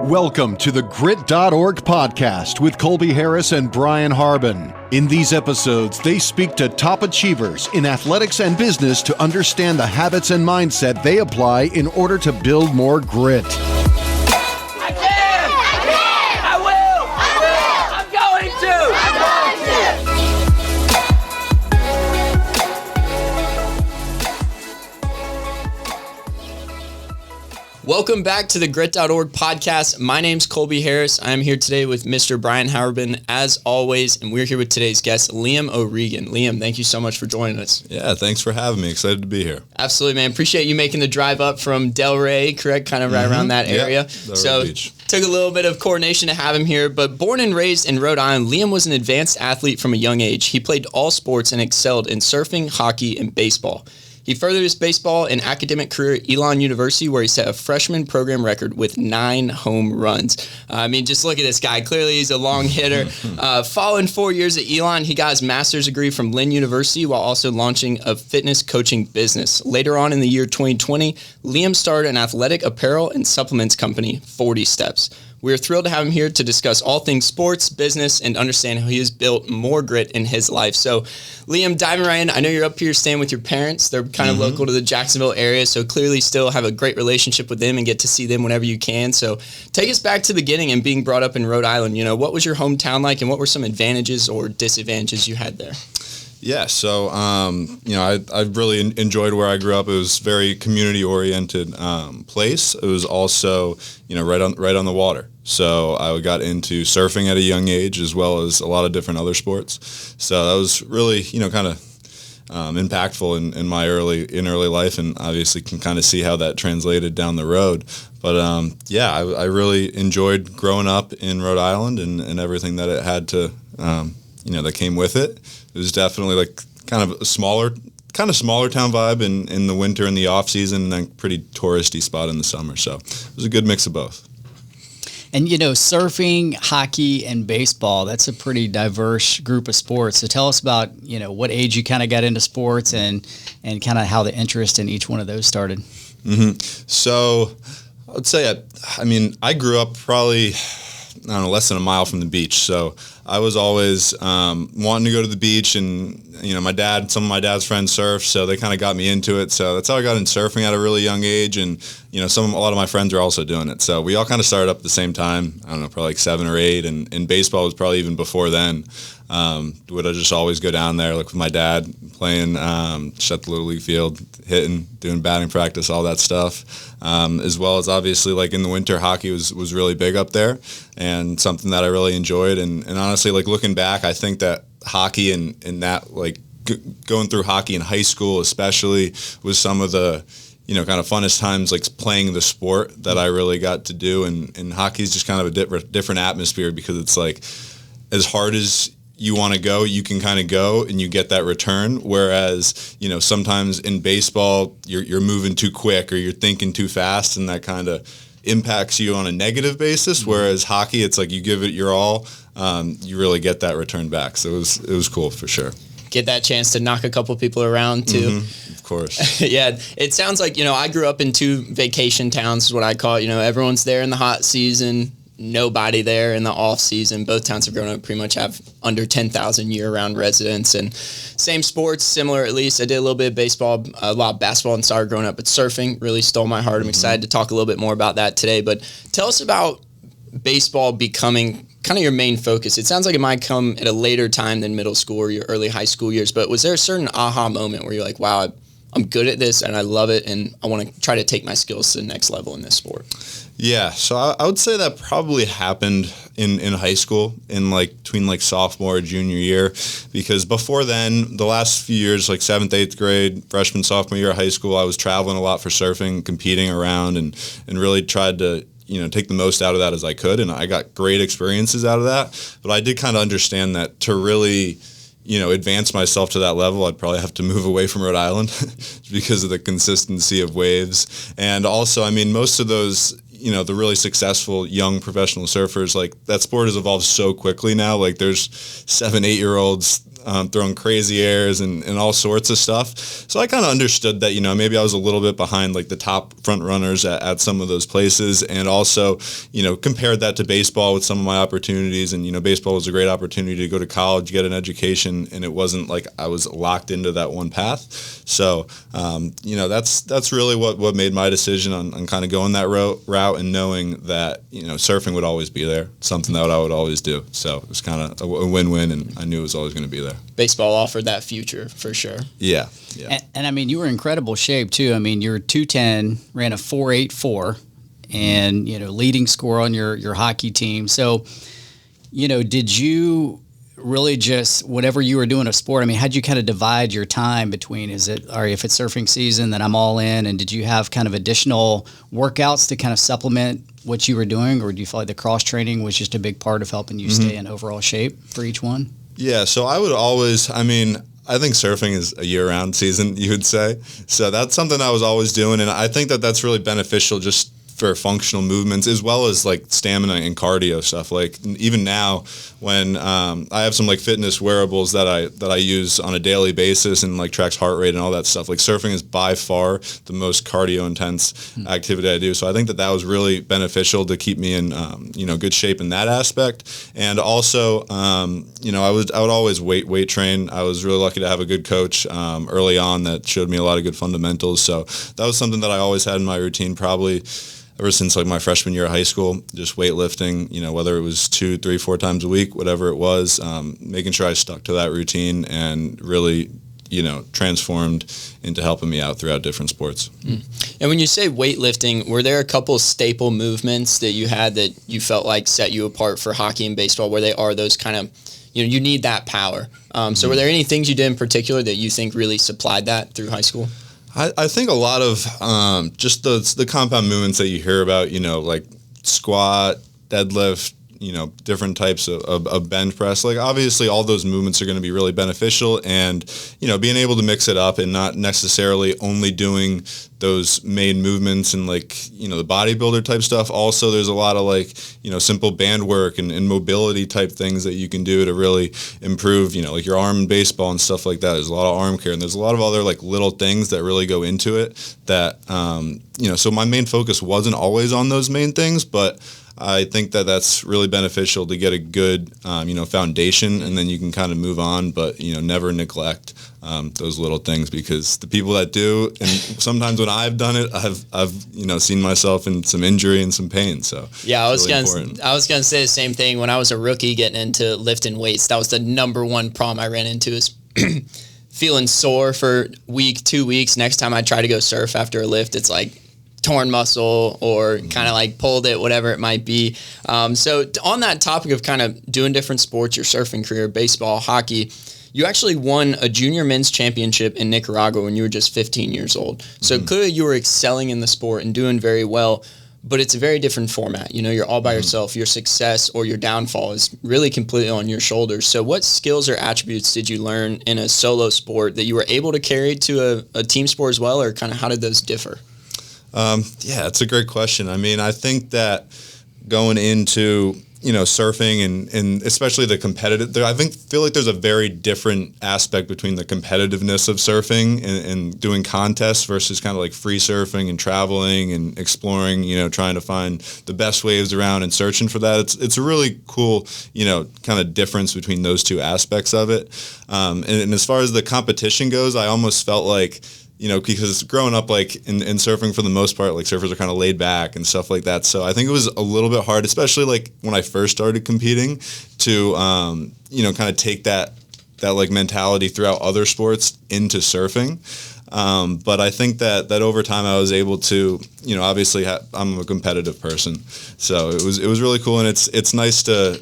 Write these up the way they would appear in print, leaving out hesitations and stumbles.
Welcome to the Grit.org podcast with Colby Harris and Brian Harbin. In these episodes, they speak to top achievers in athletics and business to understand the habits and mindset they apply in order to build more grit. Welcome back to the Grit.org podcast. My name's Colby Harris. I'm here today with Mr. Brian Harbin, as always, and we're here with today's guest, Liam O'Regan. Liam, thank you so much for joining us. Yeah, thanks for having me. Excited to be here. Absolutely, man. Appreciate you making the drive up from Delray, correct? Kind of right around that area. Delray Beach. Took a little bit of coordination to have him here, but born and raised in Rhode Island, Liam was an advanced athlete from a young age. He played all sports and excelled in surfing, hockey, and baseball. He furthered his baseball and academic career at Elon University, where he set a freshman program record with 9 home runs. Just look at this guy. Clearly, he's a long hitter. Following 4 years at Elon, he got his master's degree from Lynn University while also launching a fitness coaching business. Later on in the year 2020, Liam started an athletic apparel and supplements company, FortySteps. We're thrilled to have him here to discuss all things sports, business, and understand how he has built more grit in his life. So, Liam, diving right in, I know you're up here staying with your parents. They're kind of local to the Jacksonville area, so clearly still have a great relationship with them and get to see them whenever you can. So take us back to the beginning and being brought up in Rhode Island. You know, what was your hometown like, and what were some advantages or disadvantages you had there? Yeah, so, I really enjoyed where I grew up. It was a very community-oriented place. It was also, right on the water. So I got into surfing at a young age as well as a lot of different other sports. So that was really, kind of impactful in my early life, and obviously can kind of see how that translated down the road. But, I really enjoyed growing up in Rhode Island and everything that it had to, that came with it. It was definitely like kind of a smaller town vibe in the winter and the off season, and then pretty touristy spot in the summer. So it was a good mix of both. And, surfing, hockey, and baseball, that's a pretty diverse group of sports. So tell us about, what age you kind of got into sports and kind of how the interest in each one of those started. Mm-hmm. So I would say, I grew up probably, less than a mile from the beach. So I was always wanting to go to the beach, and some of my dad's friends surf, so they kind of got me into it. So that's how I got into surfing at a really young age, and a lot of my friends are also doing it. So we all kind of started up at the same time. I don't know, probably like 7 or 8, and baseball was probably even before then. Would I just always go down there, like with my dad, playing just at the Little League field, hitting, doing batting practice, all that stuff. As well as obviously, like in the winter, hockey was really big up there, and something that I really enjoyed. And honestly, like looking back, I think that hockey and that like going through hockey in high school especially was some of the kind of funnest times, like playing the sport that I really got to do. And hockey is just kind of a different atmosphere, because it's like as hard as you want to go, you can kind of go and you get that return. Whereas, sometimes in baseball, you're moving too quick or you're thinking too fast, and that kind of impacts you on a negative basis. Whereas hockey, it's like you give it your all, you really get that return back. So it was cool for sure. Get that chance to knock a couple people around too. Of course. Yeah, it sounds like, I grew up in 2 vacation towns, is what I call it. Everyone's there in the hot season, nobody there in the off season. Both towns have grown up, pretty much have under 10,000 year-round residents, and same sports, similar at least. I did a little bit of baseball, a lot of basketball and soccer growing up, but surfing really stole my heart. I'm excited to talk a little bit more about that today, but tell us about baseball becoming kind of your main focus. It sounds like it might come at a later time than middle school or your early high school years, but was there a certain aha moment where you're like, wow, I'm good at this and I love it, and I want to try to take my skills to the next level in this sport? Yeah, so I would say that probably happened in high school, in between sophomore and junior year, because before then, the last few years, like 7th, 8th grade, freshman, sophomore year of high school, I was traveling a lot for surfing, competing around, and really tried to take the most out of that as I could, and I got great experiences out of that. But I did kind of understand that to really advance myself to that level, I'd probably have to move away from Rhode Island because of the consistency of waves. And also, most of those, the really successful young professional surfers, like that sport has evolved so quickly now. Like there's 7, 8-year-olds throwing crazy airs and all sorts of stuff. So I kind of understood that, maybe I was a little bit behind like the top front runners at some of those places, and also, compared that to baseball with some of my opportunities. And, baseball was a great opportunity to go to college, get an education, and it wasn't like I was locked into that one path. So, that's really what made my decision on kind of going that route, and knowing that, surfing would always be there, something that I would always do. So it was kind of a win-win, and I knew it was always going to be there. Baseball offered that future for sure. Yeah. And I mean, you were in incredible shape too. I mean, you're 210, ran a 4.84, and leading scorer on your hockey team. So, did you really just, whatever you were doing a sport, I mean, how'd you kind of divide your time between, if it's surfing season, then I'm all in, and did you have kind of additional workouts to kind of supplement what you were doing, or do you feel like the cross training was just a big part of helping you stay in overall shape for each one? Yeah, so I would always, I think surfing is a year-round season, you would say. So that's something I was always doing, and I think that that's really beneficial just for functional movements, as well as like stamina and cardio stuff. Like even now, when I have some like fitness wearables that I use on a daily basis, and like tracks heart rate and all that stuff. Like surfing is by far the most cardio intense activity I do. So I think that was really beneficial to keep me in good shape in that aspect. And also I would always weight train. I was really lucky to have a good coach early on that showed me a lot of good fundamentals. So that was something that I always had in my routine, probably ever since like my freshman year of high school, just weightlifting, whether it was 2, 3, 4 times a week, whatever it was, making sure I stuck to that routine, and really, transformed into helping me out throughout different sports. And when you say weightlifting, were there a couple staple movements that you had that you felt like set you apart for hockey and baseball, where they are those kind of, you need that power? So were there any things you did in particular that you think really supplied that through high school? I think a lot of just the compound movements that you hear about, like squat, deadlift, different types of bench press. Like obviously all those movements are going to be really beneficial, and, being able to mix it up and not necessarily only doing those main movements and like, the bodybuilder type stuff. Also, there's a lot of like, simple band work and mobility type things that you can do to really improve, like your arm in baseball and stuff like that. There's a lot of arm care, and there's a lot of other like little things that really go into it that, so my main focus wasn't always on those main things, but I think that that's really beneficial to get a good, foundation, and then you can kind of move on, but, never neglect those little things, because the people that do, and sometimes when I've done it, I've seen myself in some injury and some pain. So yeah, I was gonna say the same thing. When I was a rookie getting into lifting weights, that was the number one problem I ran into, is feeling sore for week, 2 weeks. Next time I try to go surf after a lift, it's like torn muscle or kind of like pulled it, whatever it might be. So on that topic of kind of doing different sports, your surfing career, baseball, hockey, you actually won a junior men's championship in Nicaragua when you were just 15 years old. So clearly you were excelling in the sport and doing very well, but it's a very different format. You're all by yourself. Your success or your downfall is really completely on your shoulders. So what skills or attributes did you learn in a solo sport that you were able to carry to a team sport as well, or kind of how did those differ? Yeah, it's a great question. I think that going into, surfing and especially the competitive, feel like there's a very different aspect between the competitiveness of surfing and doing contests versus kind of like free surfing and traveling and exploring, trying to find the best waves around and searching for that. It's a really cool, kind of difference between those two aspects of it. And as far as the competition goes, I almost felt like, because growing up, like in surfing for the most part, like surfers are kind of laid back and stuff like that. So I think it was a little bit hard, especially like when I first started competing, to, kind of take that like mentality throughout other sports into surfing. But I think that over time I was able to, obviously I'm a competitive person. So it was really cool. And it's nice to,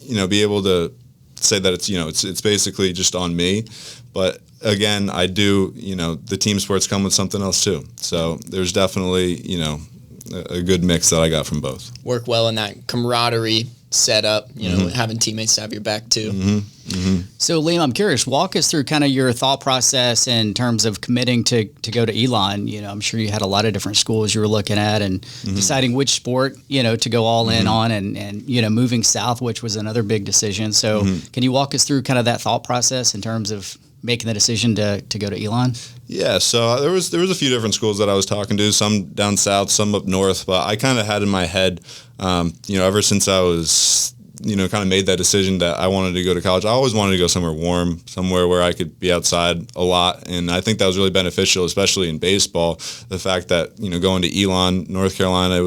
be able to say that it's basically just on me. But again, I do, the team sports come with something else too. So there's definitely, a good mix that I got from both. Work well in that camaraderie setup, having teammates to have your back too. So Liam, I'm curious, walk us through kind of your thought process in terms of committing to go to Elon. I'm sure you had a lot of different schools you were looking at and deciding which sport, to go all in on and moving south, which was another big decision. So can you walk us through kind of that thought process in terms of making the decision to go to Elon? Yeah, so there was a few different schools that I was talking to, some down south, some up north, but I kind of had in my head, ever since I was, kind of made that decision that I wanted to go to college, I always wanted to go somewhere warm, somewhere where I could be outside a lot, and I think that was really beneficial, especially in baseball. The fact that, going to Elon, North Carolina,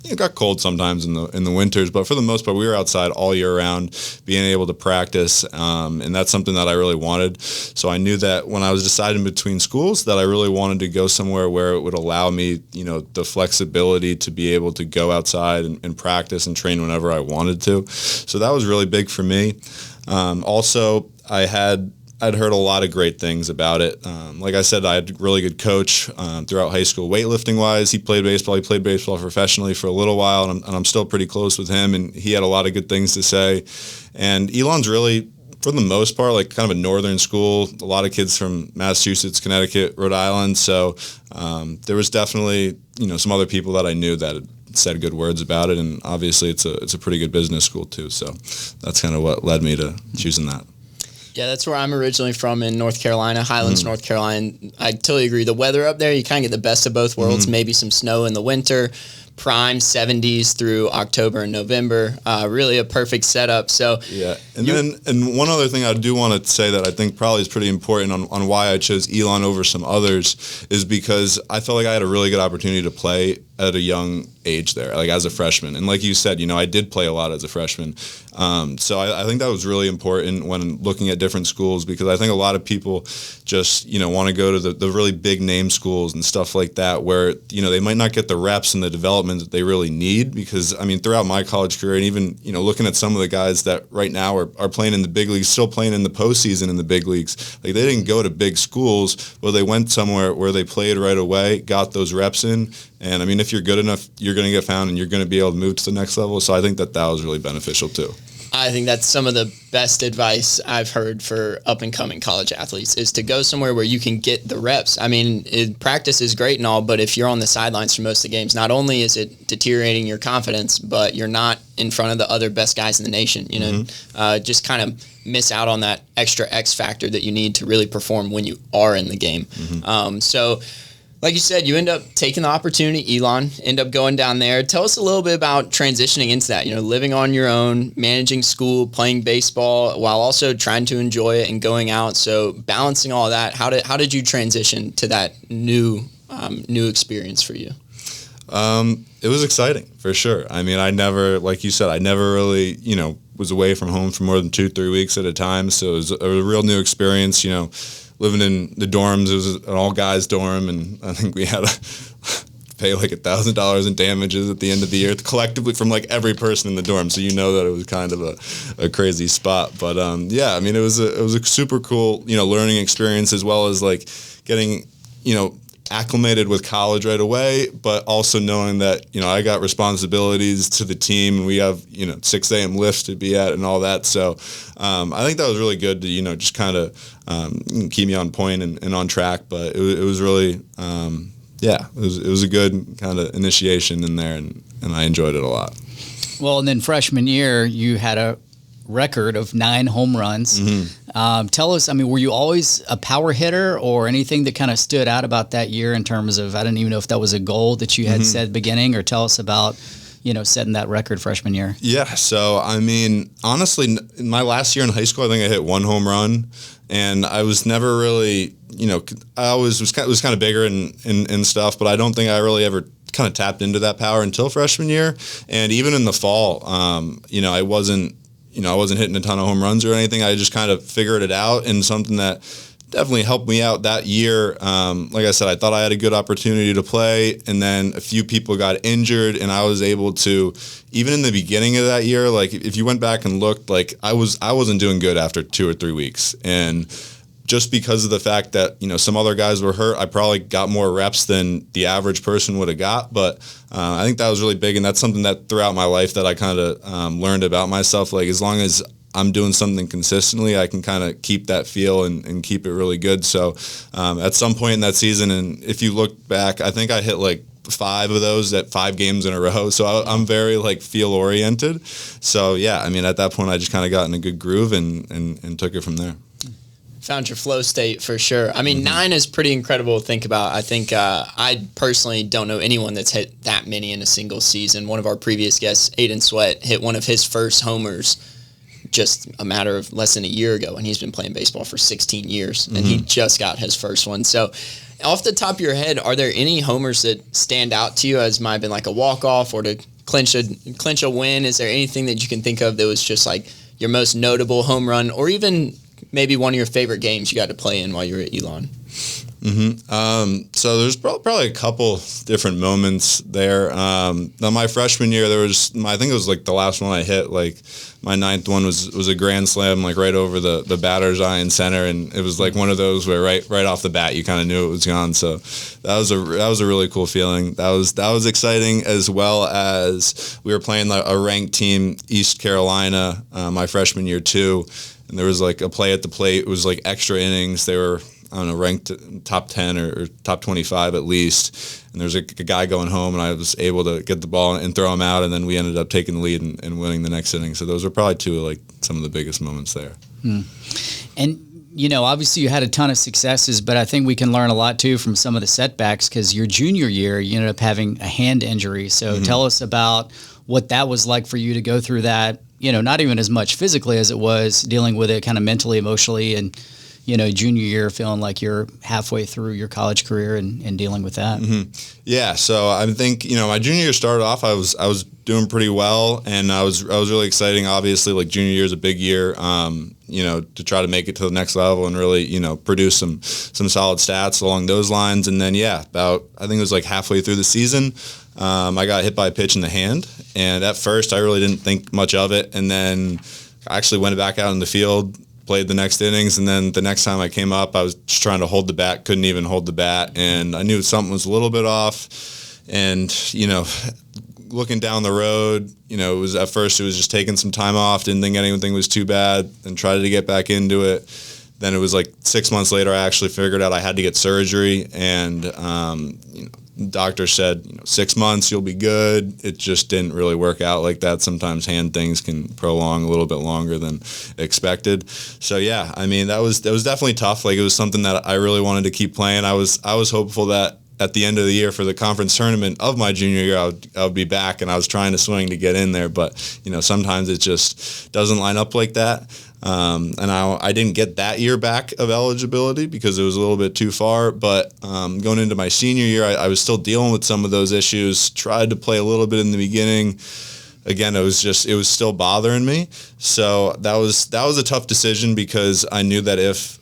it got cold sometimes in the winters, but for the most part, we were outside all year round, being able to practice, and that's something that I really wanted. So I knew that when I was deciding between schools, that I really wanted to go somewhere where it would allow me, the flexibility to be able to go outside and practice and train whenever I wanted to. So that was really big for me. Also, I'd heard a lot of great things about it. Like I said, I had a really good coach throughout high school. Weightlifting-wise, he played baseball professionally for a little while, and I'm still pretty close with him, and he had a lot of good things to say. And Elon's really, for the most part, like kind of a northern school. A lot of kids from Massachusetts, Connecticut, Rhode Island. So there was definitely, some other people that I knew that had said good words about it, and obviously it's a pretty good business school too. So that's kind of what led me to choosing that. Yeah, that's where I'm originally from in North Carolina, Highlands, North Carolina. I totally agree. The weather up there, you kind of get the best of both worlds. Maybe some snow in the winter, prime 70s through October and November. Really a perfect setup. So yeah, and one other thing I do want to say that I think probably is pretty important on why I chose Elon over some others is because I felt like I had a really good opportunity to play at a young age there, like as a freshman. And like you said, I did play a lot as a freshman. So I think that was really important when looking at different schools, because I think a lot of people just, want to go to the really big name schools and stuff like that where, they might not get the reps and the development that they really need. Because, throughout my college career and even, looking at some of the guys that right now are playing in the big leagues, still playing in the postseason in the big leagues, like they didn't go to big schools, but they went somewhere where they played right away, got those reps in. And if you're good enough, you're going to get found and you're going to be able to move to the next level. So I think that was really beneficial too. I think that's some of the best advice I've heard for up-and-coming college athletes is to go somewhere where you can get the reps. Practice is great and all, but if you're on the sidelines for most of the games, not only is it deteriorating your confidence, but you're not in front of the other best guys in the nation. Just kind of miss out on that extra X factor that you need to really perform when you are in the game. So like you said, you end up taking the opportunity, Elon, end up going down there. Tell us a little bit about transitioning into that, living on your own, managing school, playing baseball, while also trying to enjoy it and going out. So balancing all of that, how did you transition to that new experience for you? It was exciting, for sure. I never, like you said, I never really, was away from home for more than 2-3 weeks at a time. So it was a real new experience, living in the dorms. It was an all-guys dorm, and I think we had to pay like $1,000 in damages at the end of the year, collectively from like every person in the dorm. So that it was kind of a crazy spot. But it was a super cool learning experience, as well as like getting acclimated with college right away, but also knowing that I got responsibilities to the team, and we have 6 a.m. lifts to be at and all that. So I think that was really good to just kind of keep me on point and on track. But it was really it was a good kind of initiation in there, and I enjoyed it a lot. Well, and then freshman year you had a record of 9 home runs. Tell us, were you always a power hitter, or anything that kind of stood out about that year in terms of, I don't even know if that was a goal that you had set at the beginning, or tell us about, setting that record freshman year? Yeah. So, honestly, in my last year in high school, I think I hit 1 home run, and I was never really, I always was kind of bigger and stuff, but I don't think I really ever kind of tapped into that power until freshman year. And even in the fall, I wasn't hitting a ton of home runs or anything. I just kind of figured it out, and something that definitely helped me out that year. Like I said, I thought I had a good opportunity to play, and then a few people got injured, and I was able to, even in the beginning of that year, like if you went back and looked, like I wasn't doing good after 2 or 3 weeks. And just because of the fact that, some other guys were hurt, I probably got more reps than the average person would have got. But I think that was really big. And that's something that throughout my life that I kind of learned about myself. Like, as long as I'm doing something consistently, I can kind of keep that feel and keep it really good. So at some point in that season, and if you look back, I think I hit like 5 of those at 5 games in a row. So I'm very like feel oriented. So yeah, I mean, at that point I just kind of got in a good groove and took it from there. Found your flow state for sure. I mean, 9 is pretty incredible to think about. I think I personally don't know anyone that's hit that many in a single season. One of our previous guests, Aiden Sweat, hit one of his first homers just a matter of less than a year ago, and he's been playing baseball for 16 years, and he just got his first one. So off the top of your head, are there any homers that stand out to you as might have been like a walk-off or to clinch a win? Is there anything that you can think of that was just like your most notable home run, or even maybe one of your favorite games you got to play in while you were at Elon? So there's probably a couple different moments there. Now my freshman year, I think it was like the last one I hit, like my 9th one was a grand slam, like right over the batter's eye in center. And it was like one of those where right off the bat, you kind of knew it was gone. So that was a really cool feeling. That was exciting, as well as we were playing a ranked team, East Carolina, my freshman year too. And there was like a play at the plate. It was like extra innings. They were, I don't know, ranked top 10 or top 25 at least. And there's a guy going home, and I was able to get the ball and throw him out, and then we ended up taking the lead and winning the next inning. So those are probably 2 of like some of the biggest moments there. And, obviously you had a ton of successes, but I think we can learn a lot too from some of the setbacks, because your junior year, you ended up having a hand injury. So tell us about what that was like for you to go through that, not even as much physically as it was dealing with it kind of mentally, emotionally, and junior year, feeling like you're halfway through your college career and dealing with that. Yeah. So I think, my junior year started off, I was doing pretty well, and I was really exciting. Obviously, like junior year is a big year, to try to make it to the next level and really, produce some solid stats along those lines. And then, I think it was like halfway through the season, I got hit by a pitch in the hand. And at first I really didn't think much of it. And then I actually went back out in the field, played the next innings, and then the next time I came up, I was just trying to hold the bat, couldn't even hold the bat, and I knew something was a little bit off. And looking down the road, it was at first it was just taking some time off, didn't think anything was too bad, and tried to get back into it. Then it was like 6 months later, I actually figured out I had to get surgery, and the doctor said, 6 months, you'll be good. It just didn't really work out like that. Sometimes hand things can prolong a little bit longer than expected. So yeah, I mean, that was definitely tough. Like, it was something that I really wanted to keep playing. I was hopeful that at the end of the year for the conference tournament of my junior year, I would be back, and I was trying to swing to get in there. But, sometimes it just doesn't line up like that. And I didn't get that year back of eligibility because it was a little bit too far. But going into my senior year, I was still dealing with some of those issues. Tried to play a little bit in the beginning. Again, it was still bothering me. So that was a tough decision, because I knew that if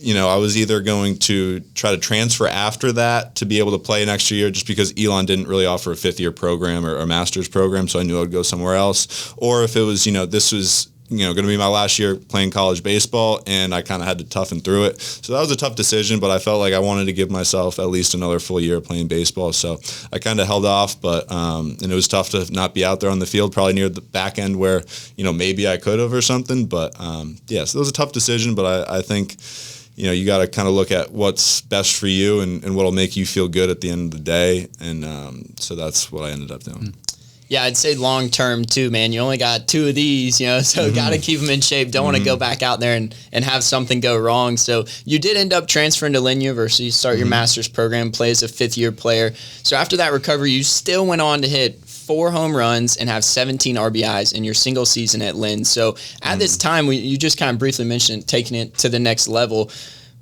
I was either going to try to transfer after that to be able to play an extra year, just because Elon didn't really offer a 5th-year program or a master's program, so I knew I would go somewhere else. Or if it was, this was going to be my last year playing college baseball, and I kind of had to toughen through it. So that was a tough decision, but I felt like I wanted to give myself at least another full year playing baseball. So I kind of held off, but and it was tough to not be out there on the field, probably near the back end where, maybe I could have or something. But so it was a tough decision, but I think, you got to kind of look at what's best for you and what'll make you feel good at the end of the day. And so that's what I ended up doing. Yeah, I'd say long term too, man. You only got 2 of these, so got to keep them in shape. Don't want to go back out there and have something go wrong. So you did end up transferring to Lynn University, start your master's program, play as a 5th-year player. So after that recovery, you still went on to hit 4 home runs and have 17 RBIs in your single season at Lynn. So at this time, you just kind of briefly mentioned taking it to the next level.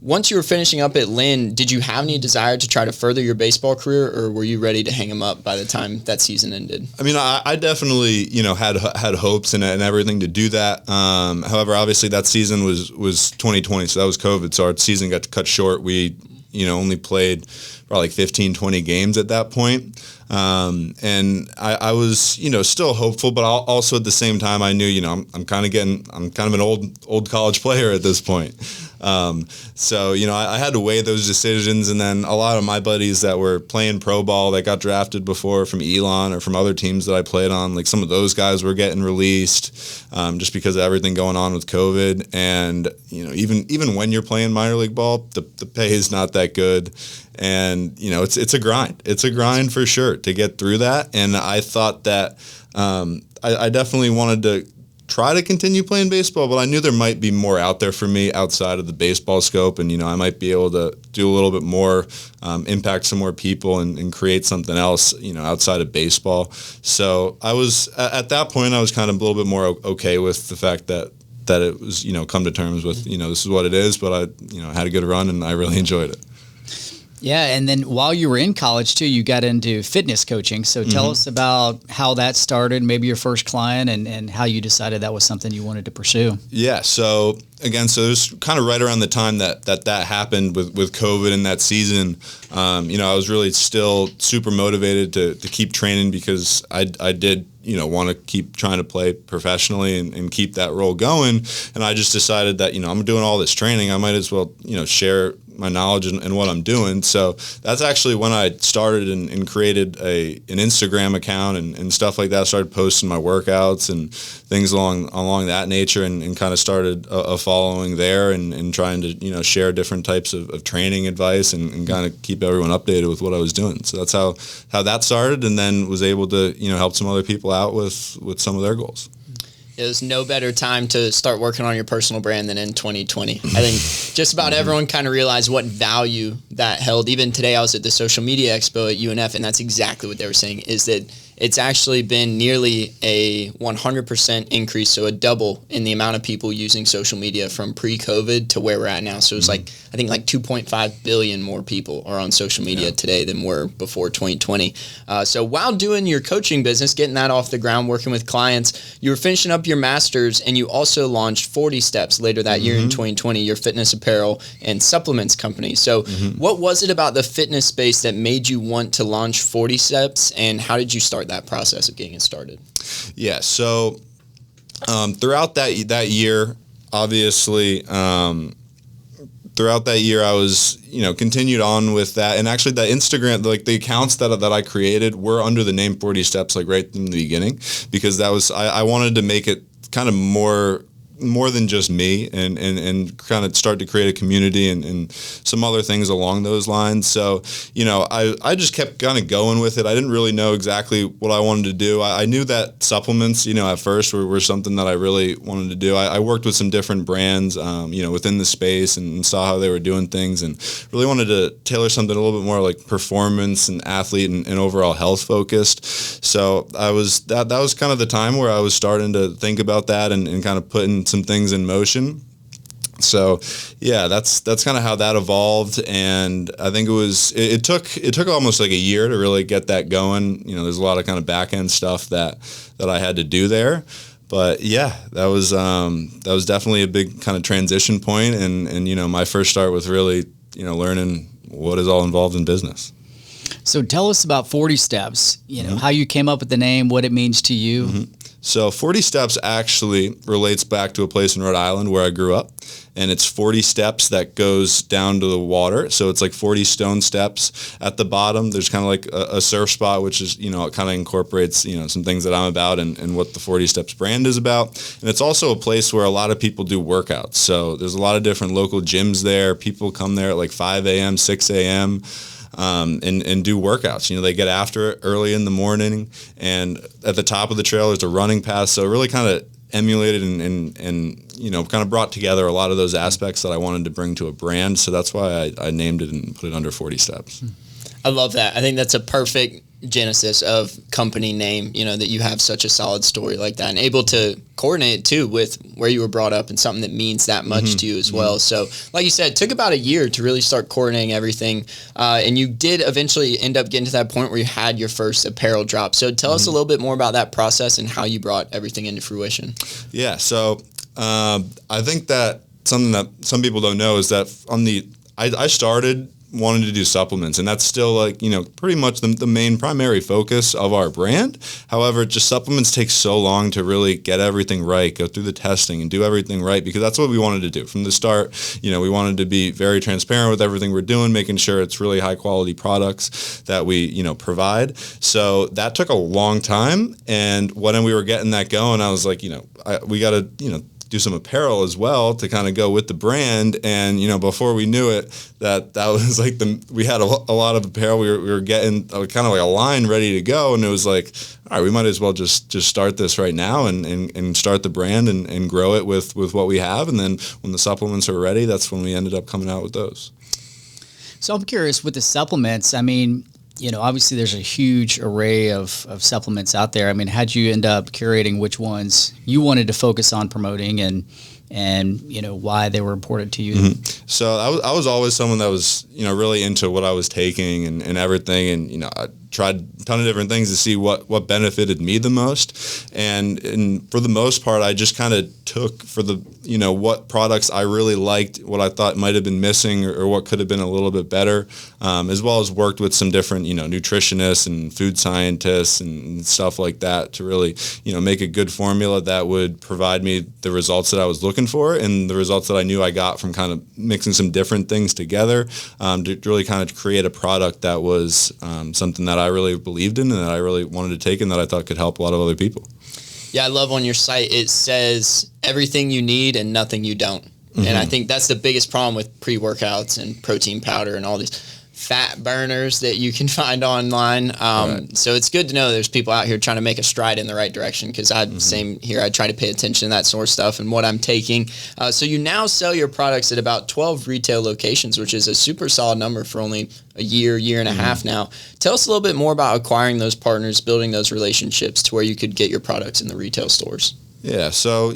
Once you were finishing up at Lynn, did you have any desire to try to further your baseball career, or were you ready to hang them up by the time that season ended? I mean, I definitely, had hopes and everything to do that. However, obviously that season was 2020, so that was COVID, so our season got cut short. We, only played probably like 15, 20 games at that point. And I was, still hopeful, but also at the same time, I knew, I'm kind of an old college player at this point. So, I had to weigh those decisions, and then a lot of my buddies that were playing pro ball that got drafted before from Elon or from other teams that I played on, like some of those guys were getting released just because of everything going on with COVID. And, even when you're playing minor league ball, the pay is not that good. And, it's a grind. It's a grind for sure to get through that. And I thought that I definitely wanted to try to continue playing baseball, but I knew there might be more out there for me outside of the baseball scope. And, I might be able to do a little bit more, impact some more people and create something else, outside of baseball. So I was, at that point, I was kind of a little bit more okay with the fact that it was, come to terms with, this is what it is, but I had a good run and I really enjoyed it. Yeah, and then while you were in college too, you got into fitness coaching. So tell us about how that started, maybe your first client, and how you decided that was something you wanted to pursue. Yeah, so again, it was kind of right around the time that happened with COVID in that season. I was really still super motivated to keep training because I did want to keep trying to play professionally and keep that role going. And I just decided that, I'm doing all this training, I might as well, share my knowledge and what I'm doing. So that's actually when I started and created an Instagram account and stuff like that. I started posting my workouts and things along that nature and kind of started a following there and trying to, share different types of training advice and kind of keep everyone updated with what I was doing. So that's how that started, and then was able to, help some other people out with some of their goals. There's no better time to start working on your personal brand than in 2020. I think just about everyone kind of realized what value that held. Even today, I was at the social media expo at UNF, and that's exactly what they were saying, is that it's actually been nearly a 100% increase, so a double in the amount of people using social media from pre-COVID to where we're at now. So it's I think 2.5 billion more people are on social media today than were before 2020. So while doing your coaching business, getting that off the ground, working with clients, you were finishing up your master's, and you also launched FortySteps later that year in 2020, your fitness apparel and supplements company. So what was it about the fitness space that made you want to launch FortySteps, and how did you start that process of getting it started? Yeah, so throughout that year, obviously, throughout that year, I was, continued on with that. And actually, the Instagram, the accounts that I created were under the name FortySteps, right from the beginning, because that was, I wanted to make it kind of more than just me and kind of start to create a community and some other things along those lines. So, I just kept kind of going with it. I didn't really know exactly what I wanted to do. I knew that supplements, at first were something that I really wanted to do. I worked with some different brands, within the space and saw how they were doing things and really wanted to tailor something a little bit more like performance and athlete and overall health focused. So that was kind of the time where I was starting to think about that and kind of putting some things in motion. So yeah, that's kind of how that evolved, and I think it took almost like a year to really get that going. There's a lot of kind of back end stuff that I had to do there, but yeah, that was definitely a big kind of transition point, and my first start was really learning what is all involved in business. So tell us about FortySteps. How you came up with the name, what it means to you. So FortySteps actually relates back to a place in Rhode Island where I grew up, and it's 40 steps that goes down to the water. So it's like 40 stone steps at the bottom. There's kind of like a surf spot, which is, it kind of incorporates, some things that I'm about and what the FortySteps brand is about. And it's also a place where a lot of people do workouts. So there's a lot of different local gyms there. People come there at like 5 a.m., 6 a.m., and do workouts. They get after it early in the morning, and at the top of the trail there's a running path. So it really kind of emulated and kind of brought together a lot of those aspects that I wanted to bring to a brand. So that's why I named it and put it under FortySteps. I love that. I think that's a perfect genesis of company name, that you have such a solid story like that and able to coordinate it too with where you were brought up and something that means that much to you as well. So like you said, it took about a year to really start coordinating everything. And you did eventually end up getting to that point where you had your first apparel drop. So tell us a little bit more about that process and how you brought everything into fruition. Yeah. So I think that something that some people don't know is that I started wanted to do supplements, and that's still like, pretty much the main primary focus of our brand. However, just supplements take so long to really get everything right, go through the testing and do everything right, because that's what we wanted to do from the start. We wanted to be very transparent with everything we're doing, making sure it's really high quality products that we, provide. So that took a long time. And when we were getting that going, I was like, we got to, do some apparel as well to kind of go with the brand. And, before we knew it, that was like we had a lot of apparel. We were getting kind of like a line ready to go. And it was like, all right, we might as well just start this right now and start the brand and grow it with what we have. And then when the supplements are ready, that's when we ended up coming out with those. So I'm curious with the supplements, I mean, obviously there's a huge array of supplements out there. I mean, how'd you end up curating which ones you wanted to focus on promoting and why they were important to you? Mm-hmm. So I was always someone that was, really into what I was taking and everything. And, I tried a ton of different things to see what benefited me the most. And for the most part, I just kind of took for the, what products I really liked, what I thought might have been missing or what could have been a little bit better, as well as worked with some different, nutritionists and food scientists and stuff like that to really, make a good formula that would provide me the results that I was looking for and the results that I knew I got from kind of mixing some different things together to really kind of create a product that was something that I really believed in and that I really wanted to take and that I thought could help a lot of other people. Yeah, I love on your site, it says everything you need and nothing you don't. Mm-hmm. And I think that's the biggest problem with pre-workouts and protein powder and all these fat burners that you can find online. Right. So it's good to know there's people out here trying to make a stride in the right direction, because same here, I try to pay attention to that sort of stuff and what I'm taking. So you now sell your products at about 12 retail locations, which is a super solid number for only a year and a half now. Tell us a little bit more about acquiring those partners, building those relationships to where you could get your products in the retail stores. Yeah, so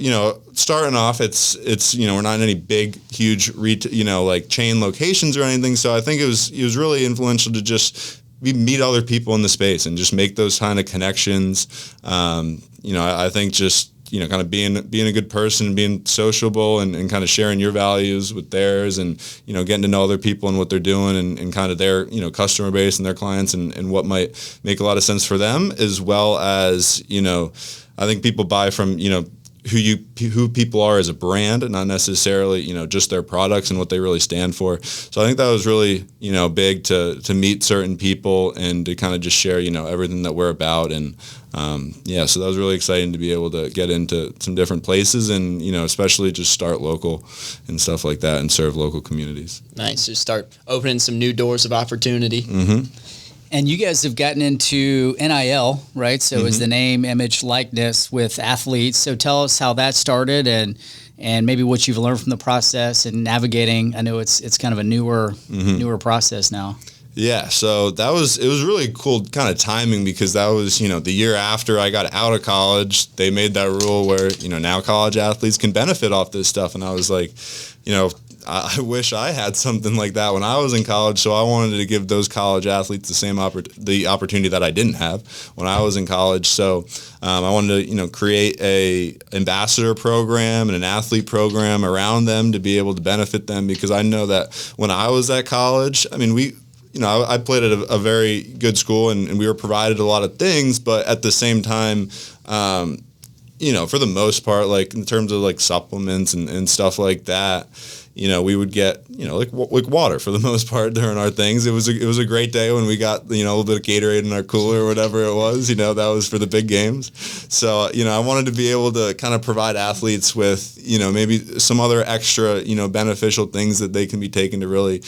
starting off, it's we're not in any big, huge like chain locations or anything. So I think it was really influential to just meet other people in the space and just make those kind of connections. I think just kind of being a good person, being sociable, and kind of sharing your values with theirs, and getting to know other people and what they're doing, and kind of their customer base and their clients, and what might make a lot of sense for them, as well as I think people buy from who people are as a brand, and not necessarily just their products and what they really stand for. So I think that was really big to meet certain people and to kind of just share everything that we're about. And so that was really exciting to be able to get into some different places and especially just start local and stuff like that and serve local communities. Nice. Just start opening some new doors of opportunity. Mm-hmm. And you guys have gotten into NIL, right? So is the name, image, likeness with athletes. So tell us how that started and maybe what you've learned from the process and navigating. I know it's kind of a newer process now. Yeah, so it was really cool kind of timing, because that was, the year after I got out of college. They made that rule where, now college athletes can benefit off this stuff. And I was like, I wish I had something like that when I was in college. So I wanted to give those college athletes the same the opportunity that I didn't have when I was in college. So I wanted to, create a ambassador program and an athlete program around them to be able to benefit them, because I know that when I was at college, I mean, I played at a very good school and we were provided a lot of things, but at the same time, for the most part, like in terms of like supplements and stuff like that, we would get, like water for the most part during our things. It was a great day when we got, a little bit of Gatorade in our cooler or whatever it was, that was for the big games. So, I wanted to be able to kind of provide athletes with, maybe some other extra, beneficial things that they can be taking to really,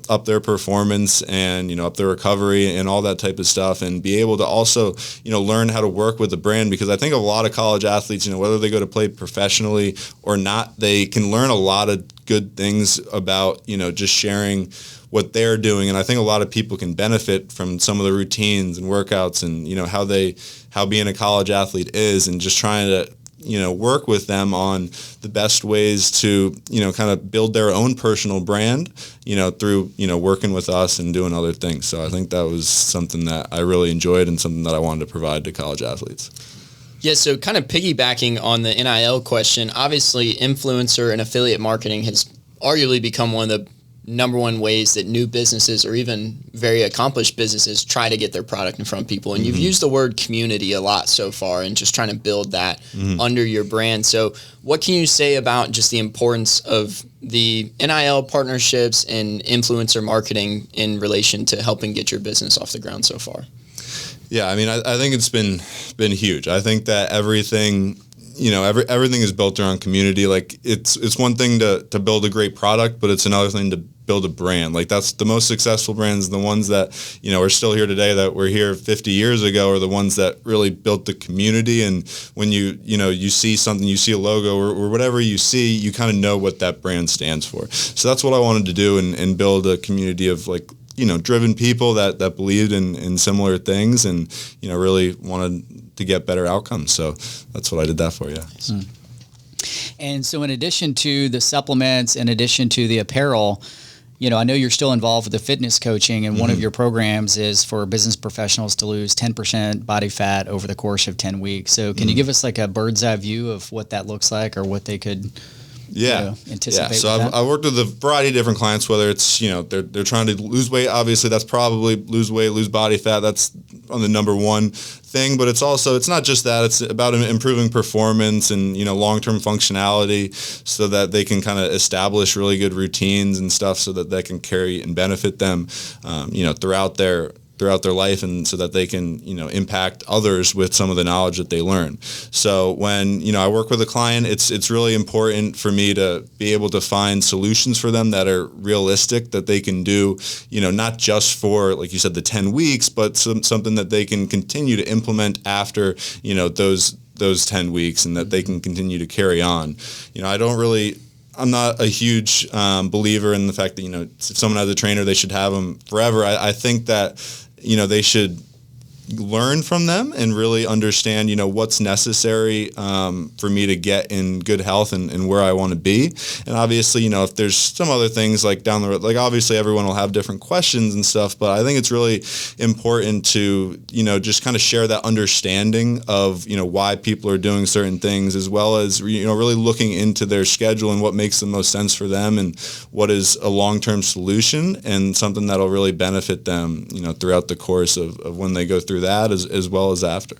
up their performance and, up their recovery and all that type of stuff, and be able to also, learn how to work with the brand, because I think a lot of college athletes, whether they go to play professionally or not, they can learn a lot of good things about, just sharing what they're doing. And I think a lot of people can benefit from some of the routines and workouts and, how being a college athlete is, and just trying to, work with them on the best ways to, kind of build their own personal brand, through, working with us and doing other things. So I think that was something that I really enjoyed and something that I wanted to provide to college athletes. Yeah, so kind of piggybacking on the NIL question, obviously influencer and affiliate marketing has arguably become one of the number one ways that new businesses or even very accomplished businesses try to get their product in front of people. And you've used the word community a lot so far and just trying to build that under your brand. So what can you say about just the importance of the NIL partnerships and influencer marketing in relation to helping get your business off the ground so far? Yeah, I mean, I think it's been huge. I think that everything is built around community. Like it's one thing to build a great product, but it's another thing to build a brand. Like that's the most successful brands, the ones that, are still here today that were here 50 years ago are the ones that really built the community. And when you see something, you see a logo or whatever you see, you kind of know what that brand stands for. So that's what I wanted to do and build a community of like, driven people that believed in similar things and, really wanted to get better outcomes. So that's what I did that for, yeah. And so in addition to the supplements, in addition to the apparel, I know you're still involved with the fitness coaching, and one of your programs is for business professionals to lose 10% body fat over the course of 10 weeks. So can you give us like a bird's eye view of what that looks like or what they could anticipate? Yeah. So I've worked with a variety of different clients, whether it's, they're trying to lose weight. Obviously, that's probably lose weight, lose body fat. That's on the number one thing, but it's not just that. It's about improving performance and, long-term functionality so that they can kind of establish really good routines and stuff so that they can carry and benefit them, throughout their life, and so that they can, impact others with some of the knowledge that they learn. So when, I work with a client, it's really important for me to be able to find solutions for them that are realistic, that they can do, not just for, like you said, the 10 weeks, but something that they can continue to implement after, those 10 weeks, and that they can continue to carry on. I'm not a huge believer in the fact that, if someone has a trainer, they should have them forever. I think that, they should learn from them and really understand, what's necessary for me to get in good health and where I want to be. And obviously, if there's some other things like down the road, like obviously everyone will have different questions and stuff, but I think it's really important to, just kind of share that understanding of, why people are doing certain things, as well as, really looking into their schedule and what makes the most sense for them and what is a long-term solution and something that'll really benefit them, throughout the course of when they go through that as well as after.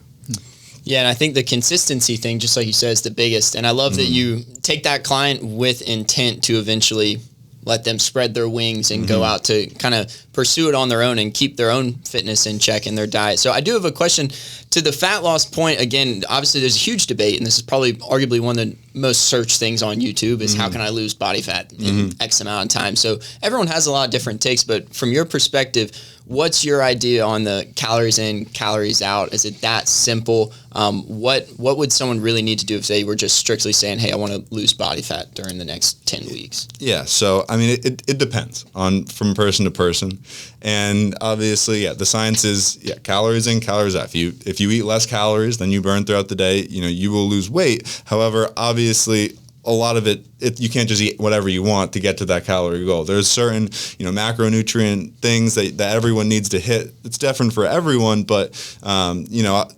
Yeah, and I think the consistency thing, just like you said, is the biggest. And I love that you take that client with intent to eventually let them spread their wings and go out to kind of pursue it on their own and keep their own fitness in check and their diet. So I do have a question to the fat loss point. Again, obviously there's a huge debate, and this is probably arguably one of the most searched things on YouTube is how can I lose body fat in X amount of time? So everyone has a lot of different takes, but from your perspective, what's your idea on the calories in, calories out? Is it that simple? What would someone really need to do if they were just strictly saying, hey, I want to lose body fat during the next 10 weeks? Yeah, so I mean, it depends from person to person. And obviously, the science is, calories in, calories out. If you eat less calories than you burn throughout the day, you will lose weight. However, obviously, a lot of it, you can't just eat whatever you want to get to that calorie goal. There's certain, macronutrient things that everyone needs to hit. It's different for everyone, but,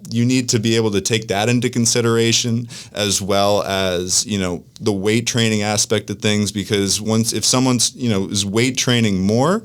you need to be able to take that into consideration, as well as, the weight training aspect of things, because if someone's, is weight training more,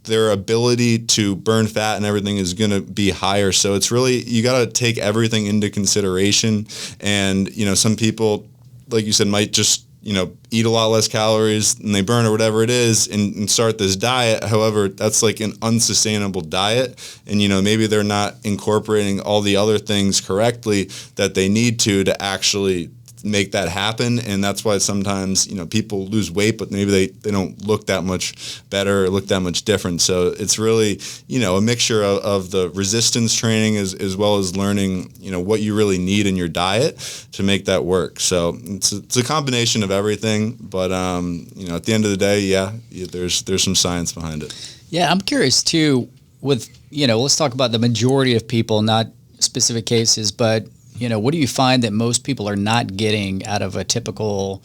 their ability to burn fat and everything is going to be higher. So it's really, you got to take everything into consideration. And, some people, like you said, might just, eat a lot less calories than they burn or whatever it is and start this diet. However, that's like an unsustainable diet. And, maybe they're not incorporating all the other things correctly that they need to actually make that happen. And that's why sometimes, people lose weight, but maybe they don't look that much better or look that much different. So it's really, a mixture of the resistance training as well as learning, what you really need in your diet to make that work. So it's a combination of everything. But, at the end of the day, there's some science behind it. Yeah, I'm curious too with, let's talk about the majority of people, not specific cases, but what do you find that most people are not getting out of a typical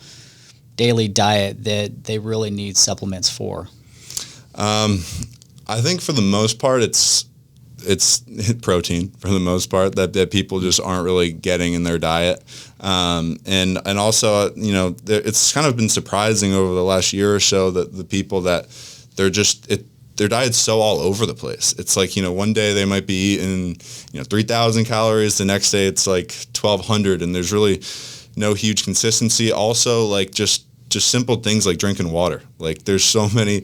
daily diet that they really need supplements for? I think for the most part, it's it's protein for the most part that people just aren't really getting in their diet. And also, it's kind of been surprising over the last year or so that the people that their diet's so all over the place. It's like, one day they might be eating, 3,000 calories. The next day it's like 1,200, and there's really no huge consistency. Also, like just simple things like drinking water. Like there's so many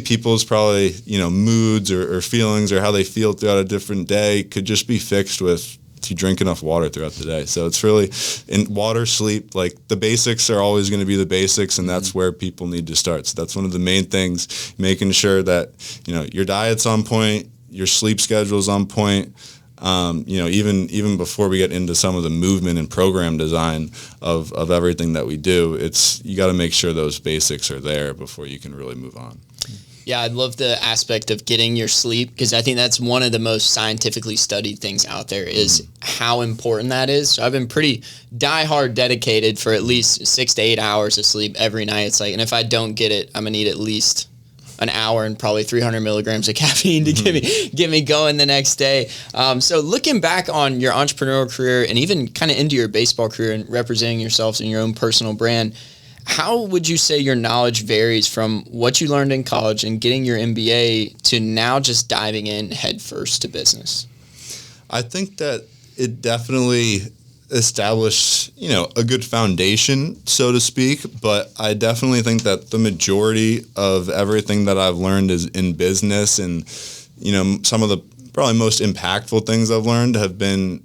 people's probably, moods or feelings or how they feel throughout a different day could just be fixed with if you drink enough water throughout the day. So it's really in water, sleep, like the basics are always going to be the basics, and that's where people need to start. So that's one of the main things, making sure that, your diet's on point, your sleep schedule's on point. Even before we get into some of the movement and program design of everything that we do, you got to make sure those basics are there before you can really move on. Yeah, I love the aspect of getting your sleep, because I think that's one of the most scientifically studied things out there is how important that is. So I've been pretty diehard dedicated for at least 6 to 8 hours of sleep every night. It's like, and if I don't get it, I'm going to need at least an hour and probably 300 milligrams of caffeine to get me going the next day. So looking back on your entrepreneurial career and even kind of into your baseball career and representing yourselves in your own personal brand, how would you say your knowledge varies from what you learned in college and getting your MBA to now just diving in headfirst to business? I think that it definitely established, a good foundation, so to speak. But I definitely think that the majority of everything that I've learned is in business, and, some of the probably most impactful things I've learned have been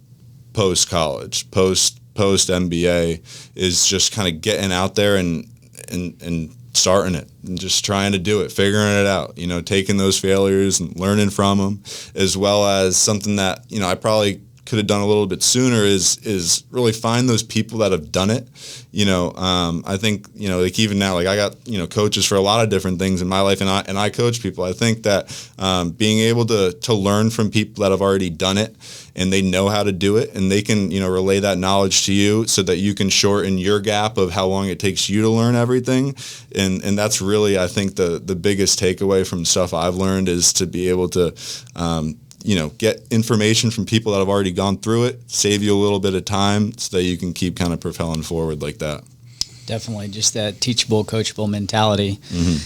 post-college, post MBA, is just kind of getting out there and starting it and just trying to do it, figuring it out, taking those failures and learning from them, as well as something that, I probably could have done a little bit sooner is really find those people that have done it. I think, like even now, like I got, coaches for a lot of different things in my life, and I coach people. I think that being able to learn from people that have already done it and they know how to do it, and they can, relay that knowledge to you so that you can shorten your gap of how long it takes you to learn everything. And that's really, I think, the biggest takeaway from stuff I've learned is to be able to, get information from people that have already gone through it, save you a little bit of time so that you can keep kind of propelling forward like that. Definitely, just that teachable, coachable mentality.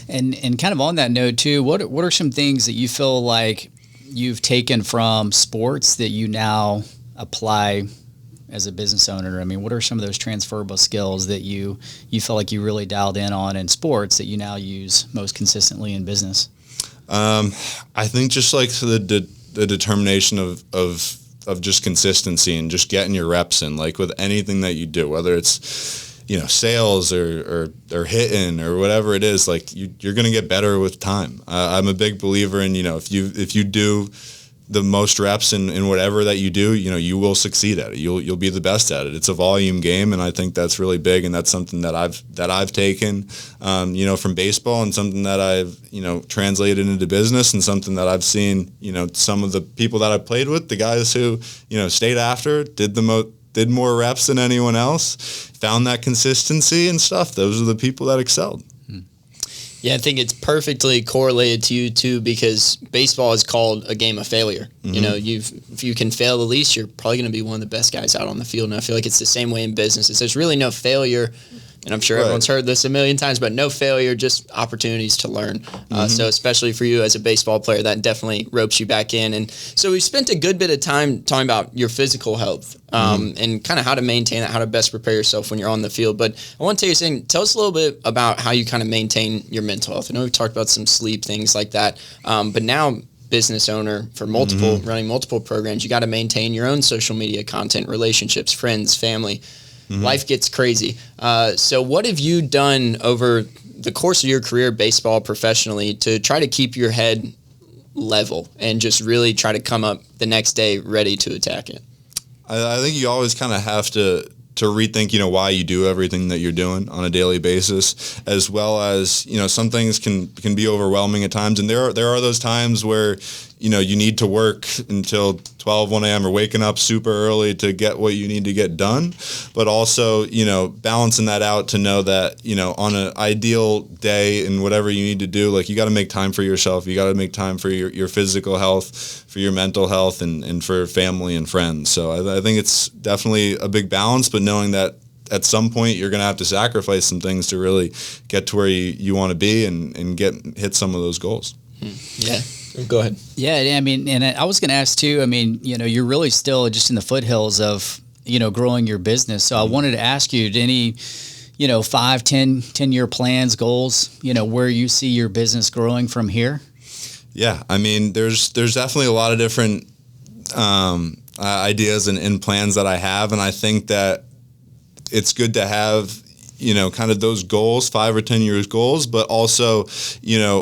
And kind of on that note too, what are some things that you feel like you've taken from sports that you now apply as a business owner? I mean, what are some of those transferable skills that you feel like you really dialed in on in sports that you now use most consistently in business? I think just like the determination of just consistency and just getting your reps in, like with anything that you do, whether it's, sales or hitting or whatever it is, like you're going to get better with time. I'm a big believer in, if you do the most reps in whatever that you do, you will succeed at it. You'll be the best at it. It's a volume game, and I think that's really big, and that's something that I've taken, from baseball, and something that I've, translated into business, and something that I've seen, some of the people that I played with, the guys who, stayed after, did more reps than anyone else, found that consistency and stuff. Those are the people that excelled. Yeah, I think it's perfectly correlated to you too, because baseball is called a game of failure. If you can fail the least, you're probably going to be one of the best guys out on the field. And I feel like it's the same way in business. There's really no failure, and I'm sure everyone's heard this a million times, but no failure, just opportunities to learn. So especially for you as a baseball player, that definitely ropes you back in. And so we spent a good bit of time talking about your physical health and kind of how to maintain that, how to best prepare yourself when you're on the field. But I want to tell us a little bit about how you kind of maintain your mental health. I know we've talked about some sleep, things like that, but now business owner for running multiple programs, you got to maintain your own social media content, relationships, friends, family. Life gets crazy. So what have you done over the course of your career, baseball professionally, to try to keep your head level and just really try to come up the next day ready to attack it? I think you always kind of have to rethink, why you do everything that you're doing on a daily basis, as well as, some things can be overwhelming at times. And there are those times where, you need to work until 1 a.m. or waking up super early to get what you need to get done, but also, balancing that out to know that, on an ideal day and whatever you need to do, like you got to make time for yourself. You got to make time for your physical health, for your mental health, and for family and friends. So I think it's definitely a big balance, but knowing that at some point you're going to have to sacrifice some things to really get to where you want to be and hit some of those goals. Yeah. Go ahead. Yeah, I mean, and I was going to ask too, I mean, you're really still just in the foothills of, growing your business. So I wanted to ask you, any, 5, 10-year plans, goals, where you see your business growing from here? Yeah, I mean, there's definitely a lot of different ideas and plans that I have, and I think that it's good to have, kind of those goals, 5 or 10 years goals, but also,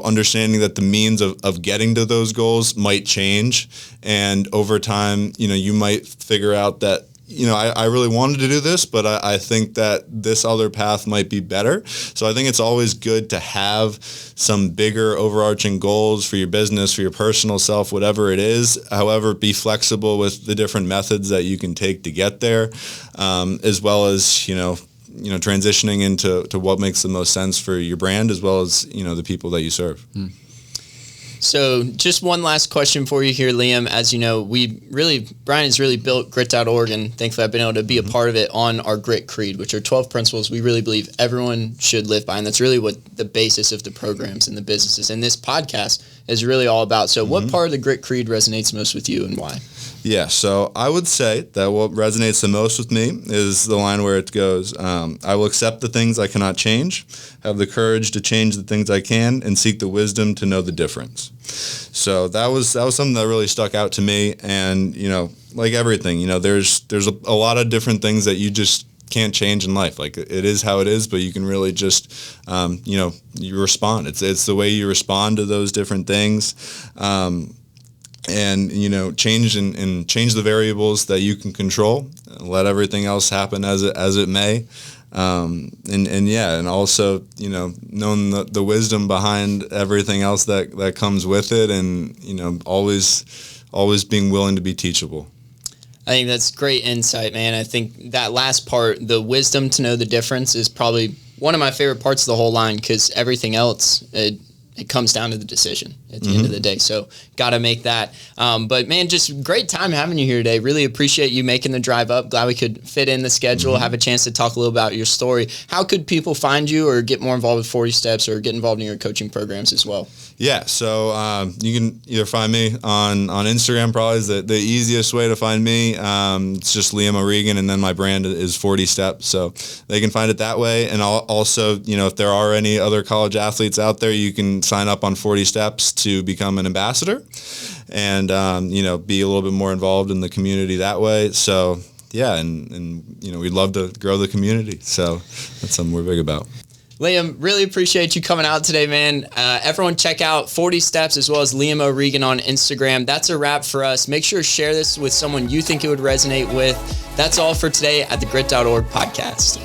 understanding that the means of getting to those goals might change. And over time, you might figure out that, I really wanted to do this, but I think that this other path might be better. So I think it's always good to have some bigger overarching goals for your business, for your personal self, whatever it is. However, be flexible with the different methods that you can take to get there, as well as, transitioning into what makes the most sense for your brand, as well as, the people that you serve. So just one last question for you here, Liam. As you know, Brian has really built Grit.org, and thankfully I've been able to be a part of it on our Grit Creed, which are 12 principles we really believe everyone should live by. And that's really what the basis of the programs and the businesses and this podcast is really all about. So what part of the Grit Creed resonates most with you and why? Yeah, so I would say that what resonates the most with me is the line where it goes, I will accept the things I cannot change, have the courage to change the things I can, and seek the wisdom to know the difference. So that was something that really stuck out to me. And, like everything, there's a lot of different things that you just can't change in life. Like, it is how it is, but you can really just, you respond. It's the way you respond to those different things. And change the variables that you can control. Let everything else happen as it may. And also knowing the wisdom behind everything else that comes with it, and always being willing to be teachable. I think that's great insight, man. I think that last part, the wisdom to know the difference, is probably one of my favorite parts of the whole line, because everything else, it comes down to the decision at the end of the day. So got to make that. But man, just great time having you here today. Really appreciate you making the drive up. Glad we could fit in the schedule, have a chance to talk a little about your story. How could people find you or get more involved with 40Steps or get involved in your coaching programs as well? Yeah, so you can either find me on Instagram, probably is the easiest way to find me. It's just Liam O'Regan, and then my brand is 40Steps. So they can find it that way. And also, if there are any other college athletes out there, you can sign up on 40Steps to become an ambassador and, be a little bit more involved in the community that way. So, yeah, and we'd love to grow the community. So that's something we're big about. Liam, really appreciate you coming out today, man. Everyone check out 40Steps as well as Liam O'Regan on Instagram. That's a wrap for us. Make sure to share this with someone you think it would resonate with. That's all for today at the Grit.org podcast.